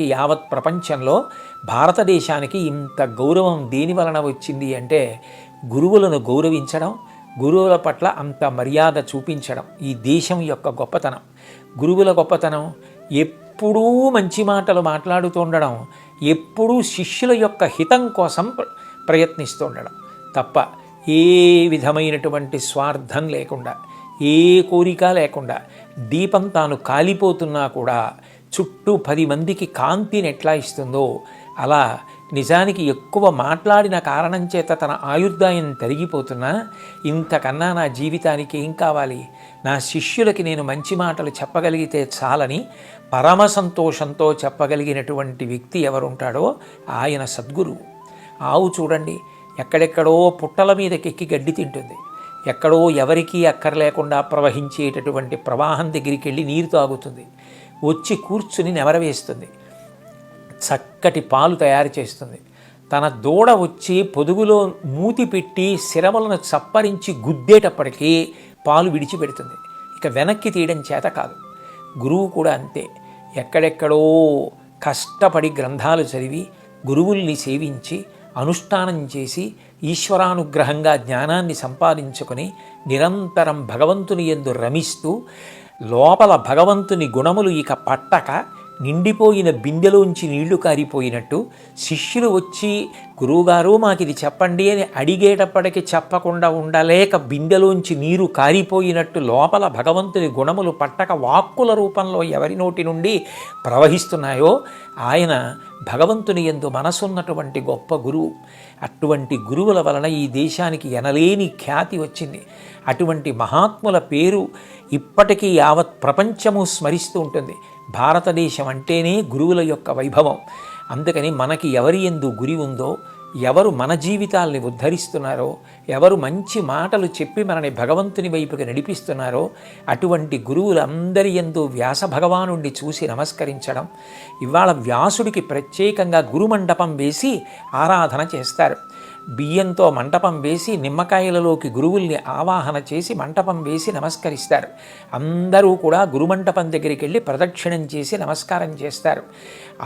యావత్ ప్రపంచంలో భారతదేశానికి ఇంత గౌరవం దేని వలన వచ్చింది అంటే గురువులను గౌరవించడం, గురువుల పట్ల అంత మర్యాద చూపించడం ఈ దేశం యొక్క గొప్పతనం. గురువుల గొప్పతనం ఎప్పుడూ మంచి మాటలు మాట్లాడుతూ ఉండడం, ఎప్పుడూ శిష్యుల యొక్క హితం కోసం ప్రయత్నిస్తూ ఉండడం తప్ప ఏ విధమైనటువంటి స్వార్థం లేకుండా, ఏ కోరిక లేకుండా, దీపం తాను కాలిపోతున్నా కూడా చుట్టూ 10 మందికి కాంతిని ఎట్లా ఇస్తుందో అలా నిజానికి ఎక్కువ మాట్లాడిన కారణం చేత తన ఆయుర్దాయం తరిగిపోతున్నా ఇంతకన్నా నా జీవితానికి ఏం కావాలి, నా శిష్యులకి నేను మంచి మాటలు చెప్పగలిగితే చాలని పరమ సంతోషంతో చెప్పగలిగినటువంటి వ్యక్తి ఎవరుంటాడో ఆయన సద్గురువు. ఆవు చూడండి, ఎక్కడెక్కడో పుట్టల మీదకెక్కి గడ్డి తింటుంది, ఎక్కడో ఎవరికీ అక్కర్లేకుండా ప్రవహించేటటువంటి ప్రవాహం దగ్గరికి వెళ్ళి నీరు తాగుతుంది, వచ్చి కూర్చుని నెమరవేస్తుంది, చక్కటి పాలు తయారు చేస్తుంది. తన దూడ వచ్చి పొదుగులో మూతి పెట్టి శిరములను చప్పరించి గుద్దేటప్పటికీ పాలు విడిచిపెడుతుంది. ఇక వెనక్కి తీయడం చేత కాదు. గురువు కూడా అంతే. ఎక్కడెక్కడో కష్టపడి గ్రంథాలు చదివి గురువుల్ని సేవించి అనుష్ఠానం చేసి ఈశ్వరానుగ్రహంగా జ్ఞానాన్ని సంపాదించుకొని నిరంతరం భగవంతుని యందు రమిస్తూ లోపల భగవంతుని గుణములు ఇక పట్టక నిండిపోయిన బిందెలోంచి నీళ్లు కారిపోయినట్టు శిష్యులు వచ్చి గురువుగారు మాకిది చెప్పండి అని అడిగేటప్పటికి చెప్పకుండా ఉండలేక బిందెలోంచి నీరు కారిపోయినట్టు లోపల భగవంతుని గుణములు పట్టక వాక్కుల రూపంలో ఎవరి నోటి నుండి ప్రవహిస్తున్నాయో ఆయన భగవంతుని యందు మనసున్నటువంటి గొప్ప గురువు. అటువంటి గురువుల వలన ఈ దేశానికి ఎనలేని ఖ్యాతి వచ్చింది. అటువంటి మహాత్ముల పేరు ఇప్పటికీ యావత్ ప్రపంచము స్మరిస్తూ ఉంటుంది. భారతదేశం అంటేనే గురువుల యొక్క వైభవం. అందుకని మనకి ఎవరి యందు గురి ఉందో, ఎవరు మన జీవితాల్ని ఉద్ధరిస్తున్నారో, ఎవరు మంచి మాటలు చెప్పి మనని భగవంతుని వైపుకి నడిపిస్తున్నారో అటువంటి గురువులందరి యందు వ్యాస భగవానుడిని చూసి నమస్కరించడం. ఇవాళ వ్యాసుడికి ప్రత్యేకంగా గురుమండపం వేసి ఆరాధన చేస్తారు. బియ్యంతో మంటపం వేసి నిమ్మకాయలలోకి గురువుల్ని ఆవాహన చేసి మంటపం వేసి నమస్కరిస్తారు. అందరూ కూడా గురుమంటపం దగ్గరికి వెళ్ళి ప్రదక్షిణం చేసి నమస్కారం చేస్తారు.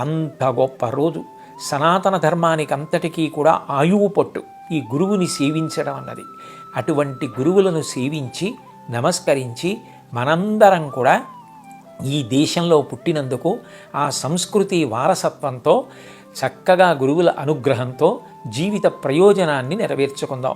అంత గొప్ప రోజు. సనాతన ధర్మానికి అంతటికీ కూడా ఆయువు పట్టు ఈ గురువుని సేవించడం అన్నది. అటువంటి గురువులను సేవించి నమస్కరించి మనందరం కూడా ఈ దేశంలో పుట్టినందుకు ఆ సంస్కృతి వారసత్వంతో చక్కగా గురువుల అనుగ్రహంతో జీవిత ప్రయోజనాన్ని నెరవేర్చుకుందాం.